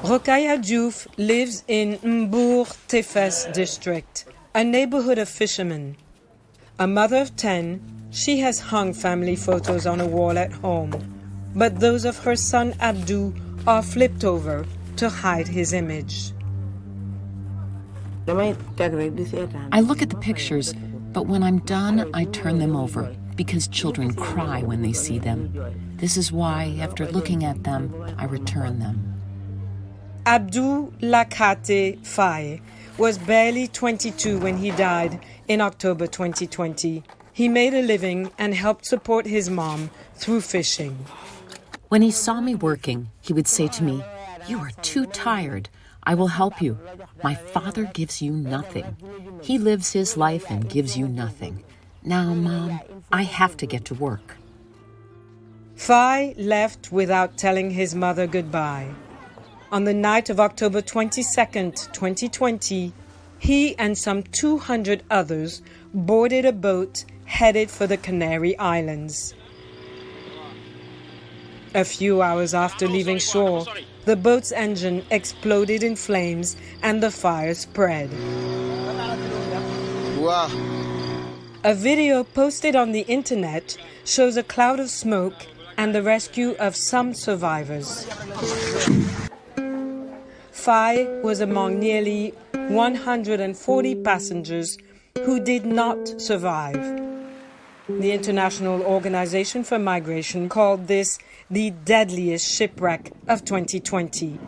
Rokhaya Diouf lives in Mbour Tefes district, a neighborhood of fishermen. A mother of 10, she has hung family photos on a wall at home, but those of her son Abdou are flipped over to hide his image. I look at the pictures, but when I'm done, I turn them over because children cry when they see them. This is why, after looking at them, I return them. Abdou Faye was barely 22 when he died in October 2020. He made a living and helped support his mom through fishing. When he saw me working, he would say to me, "You are too tired. I will help you. My father gives you nothing. He lives his life and gives you nothing. Now, Mom, I have to get to work." Faye left without telling his mother goodbye. On the night of October 22nd, 2020, he and some 200 others boarded a boat headed for the Canary Islands. A few hours after leaving shore, the boat's engine exploded in flames and the fire spread. Wow. A video posted on the internet shows a cloud of smoke and the rescue of some survivors. Faye was among nearly 140 passengers who did not survive. The International Organization for Migration called this the deadliest shipwreck of 2020.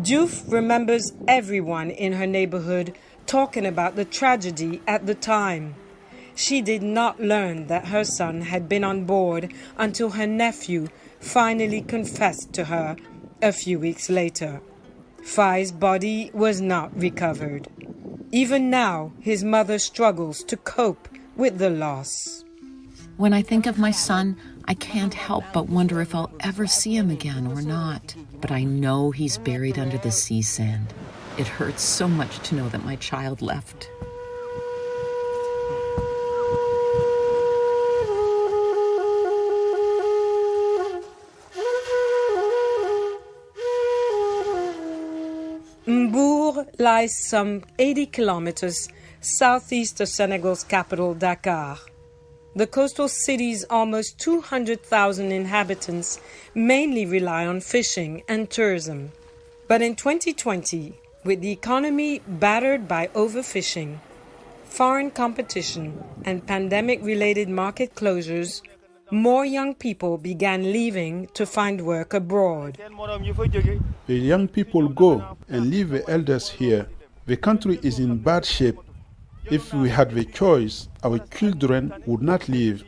Diouf remembers everyone in her neighborhood talking about the tragedy at the time. She did not learn that her son had been on board until her nephew finally confessed to her a few weeks later. Faye's body was not recovered. Even now, his mother struggles to cope with the loss. When I think of my son, I can't help but wonder if I'll ever see him again or not. But I know he's buried under the sea sand. It hurts so much to know that my child left. Mbour lies some 80 kilometers southeast of Senegal's capital, Dakar. The coastal city's almost 200,000 inhabitants mainly rely on fishing and tourism. But in 2020, with the economy battered by overfishing, foreign competition, and pandemic-related market closures, more young people began leaving to find work abroad. The young people go and leave the elders here. The country is in bad shape. If we had the choice, our children would not leave.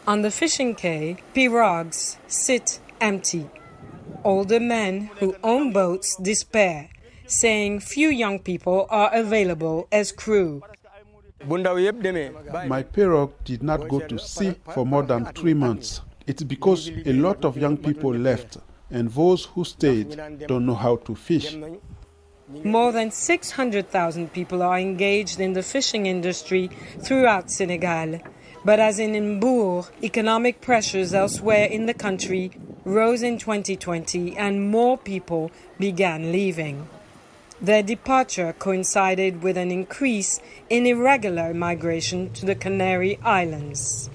On the fishing quay, pirogues sit empty. Older men who own boats despair, saying few young people are available as crew. My pirogue did not go to sea for more than 3 months. It's because a lot of young people left, and those who stayed don't know how to fish. More than 600,000 people are engaged in the fishing industry throughout Senegal. But as in Mbour, economic pressures elsewhere in the country rose in 2020 and more people began leaving. Their departure coincided with an increase in irregular migration to the Canary Islands.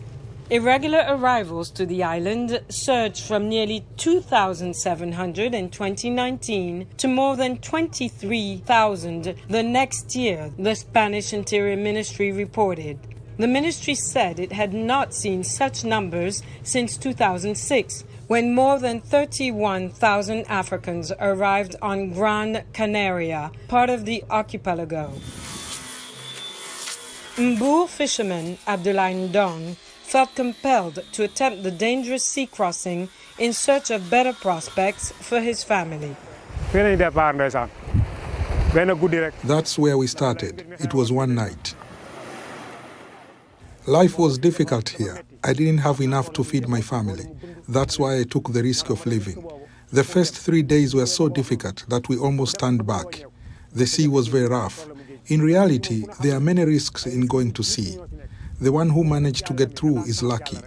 Irregular arrivals to the island surged from nearly 2,700 in 2019 to more than 23,000 the next year, the Spanish Interior Ministry reported. The ministry said it had not seen such numbers since 2006, when more than 31,000 Africans arrived on Gran Canaria, part of the archipelago. Mbour fisherman Abdoulaye Ndong felt compelled to attempt the dangerous sea crossing in search of better prospects for his family. That's where we started. It was one night. Life was difficult here. I didn't have enough to feed my family. That's why I took the risk of leaving. The first 3 days were so difficult that we almost turned back. The sea was very rough. In reality, there are many risks in going to sea. The one who managed to get through is lucky.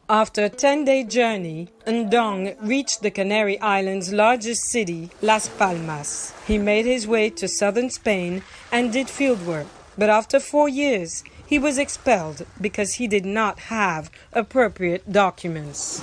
After a 10-day journey, Ndong reached the Canary Islands' largest city, Las Palmas. He made his way to southern Spain and did fieldwork. But after 4 years, he was expelled because he did not have appropriate documents.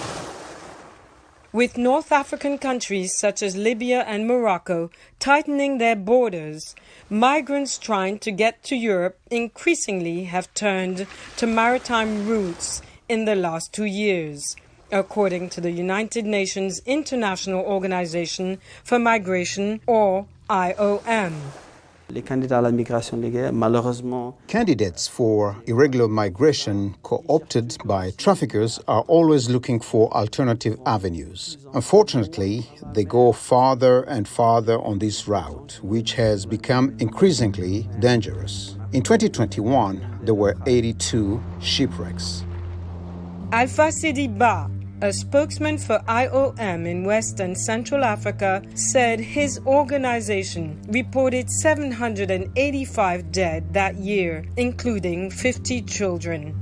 With North African countries such as Libya and Morocco tightening their borders, migrants trying to get to Europe increasingly have turned to maritime routes in the last 2 years, according to the United Nations International Organization for Migration, or IOM. Candidates for irregular migration co-opted by traffickers are always looking for alternative avenues. Unfortunately, they go farther and farther on this route, which has become increasingly dangerous. In 2021, there were 82 shipwrecks. Alpha Sidi Ba, a spokesman for IOM in West and Central Africa, said his organization reported 785 dead that year, including 50 children.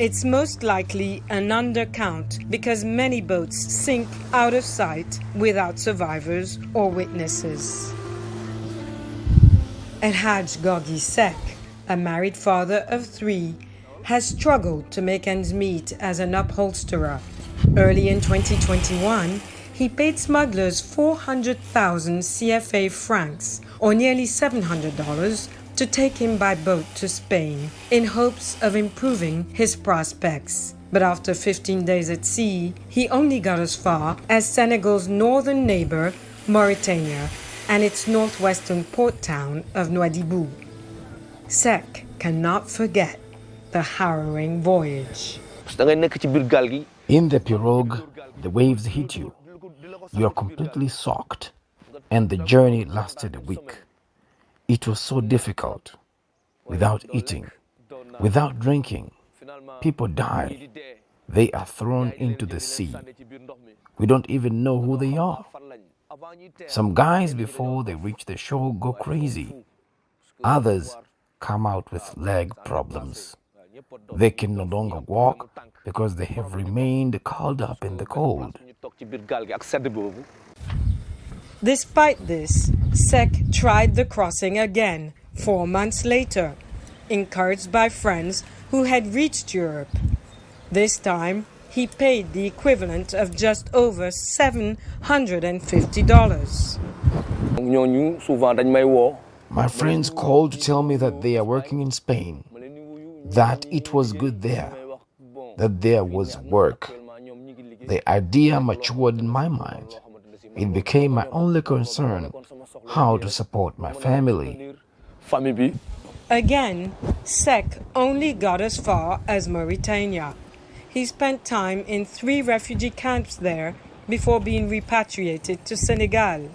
It's most likely an undercount because many boats sink out of sight without survivors or witnesses. El Haj Gogi Sek, a married father of 3, has struggled to make ends meet as an upholsterer. Early in 2021, he paid smugglers 400,000 CFA francs, or nearly $700, to take him by boat to Spain in hopes of improving his prospects. But after 15 days at sea, he only got as far as Senegal's northern neighbor, Mauritania, and its northwestern port town of Nouadhibou. Sek cannot forget the harrowing voyage. In the pirogue, the waves hit you. You are completely soaked, and the journey lasted a week. It was so difficult. Without eating, without drinking, people die. They are thrown into the sea. We don't even know who they are. Some guys, before they reach the shore, go crazy. Others come out with leg problems. They can no longer walk because they have remained curled up in the cold. Despite this, Sek tried the crossing again 4 months later, encouraged by friends who had reached Europe. This time, he paid the equivalent of just over $750. My friends called to tell me that they are working in Spain, that it was good there, that there was work. The idea matured in my mind. It became my only concern, how to support my family. Again, Sek only got as far as Mauritania. He spent time in 3 refugee camps there before being repatriated to Senegal.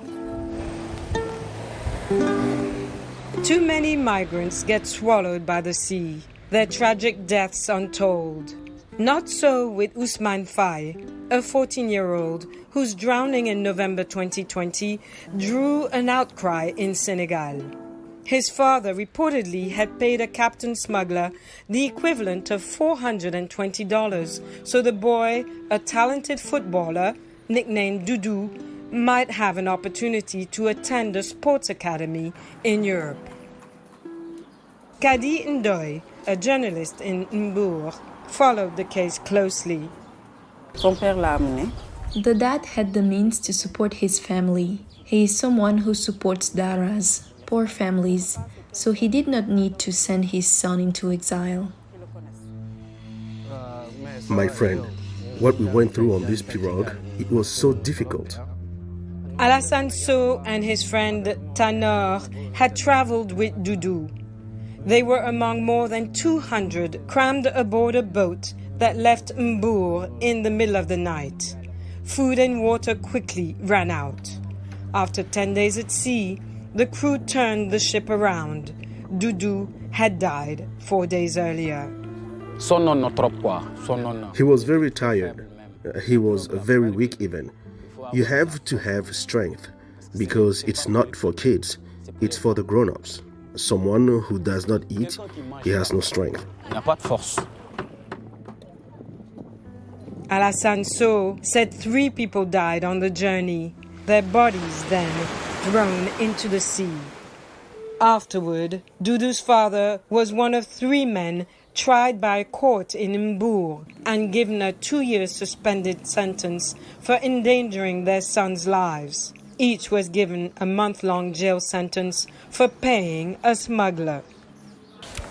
Too many migrants get swallowed by the sea, their tragic deaths untold. Not so with Ousmane Faye, a 14-year-old whose drowning in November 2020 drew an outcry in Senegal. His father reportedly had paid a captain smuggler the equivalent of $420 so the boy, a talented footballer nicknamed Dudu, might have an opportunity to attend a sports academy in Europe. Kadi Ndoye, a journalist in Mbour, followed the case closely. The dad had the means to support his family. He is someone who supports Daras, poor families, so he did not need to send his son into exile. My friend, what we went through on this pirogue, it was so difficult. Alassane Sow and his friend Tanor had traveled with Dudu. They were among more than 200 crammed aboard a boat that left Mbour in the middle of the night. Food and water quickly ran out. After 10 days at sea, the crew turned the ship around. Dudu had died 4 days earlier. He was very tired. He was very weak even. You have to have strength because it's not for kids, it's for the grown-ups. Someone who does not eat, he has no strength. Alassane Sow said 3 people died on the journey, their bodies then thrown into the sea. Afterward, Dudu's father was one of 3 men tried by a court in Mbour and given a 2-year suspended sentence for endangering their sons' lives. Each was given a month-long jail sentence for paying a smuggler.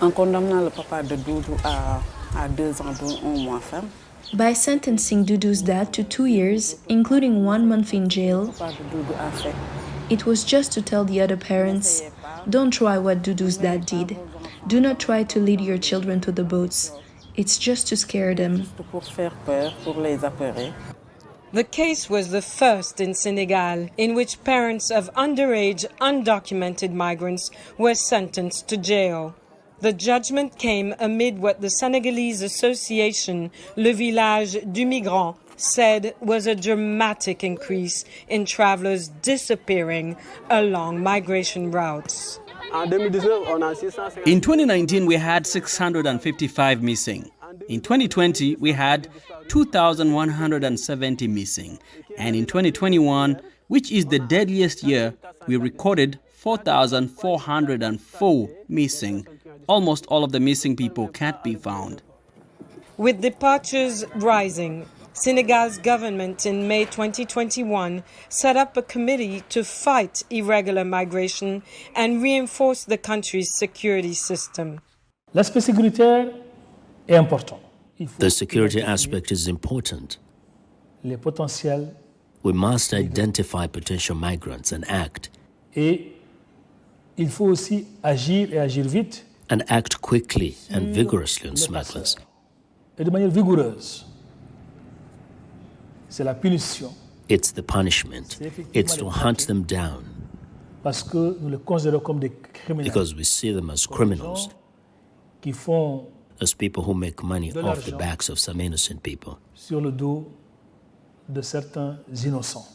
En condamnant le papa de Dudu à 2 ans dont 1 mois ferme. By sentencing Dudu's dad to 2 years, including 1 month in jail, it was just to tell the other parents, don't try what Dudu's dad did. Do not try to lead your children to the boats. It's just to scare them. The case was the first in Senegal in which parents of underage, undocumented migrants were sentenced to jail. The judgment came amid what the Senegalese association Le Village du Migrant said was a dramatic increase in travelers disappearing along migration routes. In 2019, we had 655 missing. In 2020, we had 2,170 missing. And in 2021, which is the deadliest year, we recorded 4,404 missing. Almost all of the missing people can't be found. With departures rising, Senegal's government in May 2021 set up a committee to fight irregular migration and reinforce the country's security system. L'aspect sécuritaire est important. The security aspect is important. Les potentiels. We must identify potential migrants and act. Et il faut aussi agir et agir vite. And act quickly and vigorously on smugglers. Et de manière vigoureuse. C'est la punition. It's the punishment. It's to hunt them down. Parce que nous les considérons comme des criminels. Because we see them as criminals. Qui font as people who make money off the backs of some innocent people. Sur le dos de certains innocents.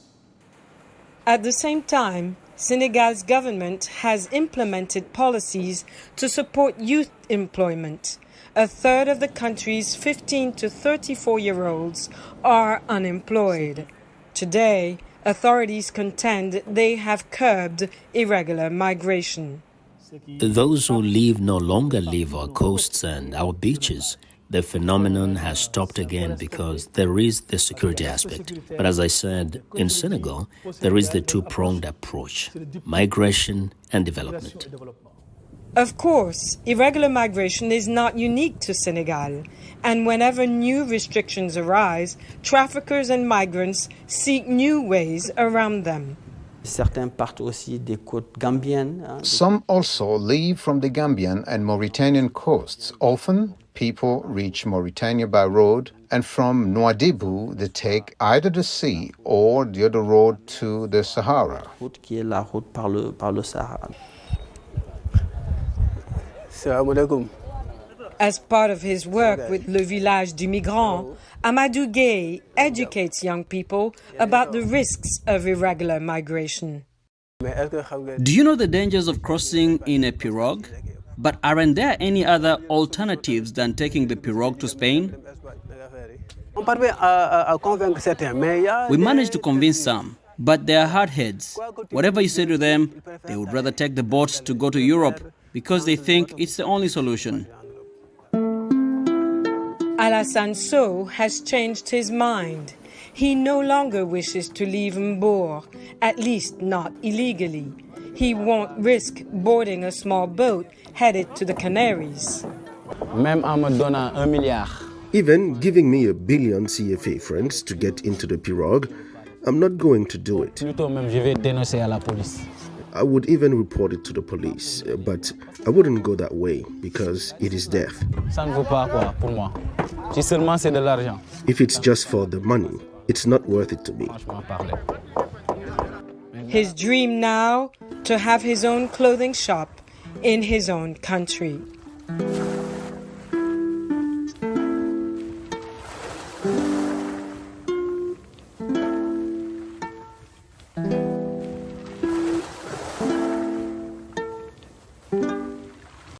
At the same time, Senegal's government has implemented policies to support youth employment. A third of the country's 15 to 34-year-olds are unemployed. Today, authorities contend they have curbed irregular migration. Those who leave no longer leave our coasts and our beaches. The phenomenon has stopped again because there is the security aspect. But as I said, in Senegal, there is the 2-pronged approach, migration and development. Of course, irregular migration is not unique to Senegal, and whenever new restrictions arise, traffickers and migrants seek new ways around them. Some also leave from the Gambian and Mauritanian coasts. Often, people reach Mauritania by road, and from Nouadhibou, they take either the sea or the other road to the Sahara. As part of his work with Le Village du Migrant, Amadou Gueye educates young people about the risks of irregular migration. Do you know the dangers of crossing in a pirogue? But aren't there any other alternatives than taking the pirogue to Spain? We managed to convince some, but they are hardheads. Whatever you say to them, they would rather take the boats to go to Europe because they think it's the only solution. Alassane Sow has changed his mind. He no longer wishes to leave Mbour, at least not illegally. He won't risk boarding a small boat headed to the Canaries. Even giving me 1 billion CFA francs to get into the pirogue, I'm not going to do it. I would even report it to the police, but I wouldn't go that way because it is death. If it's just for the money, it's not worth it to me. His dream now, to have his own clothing shop in his own country.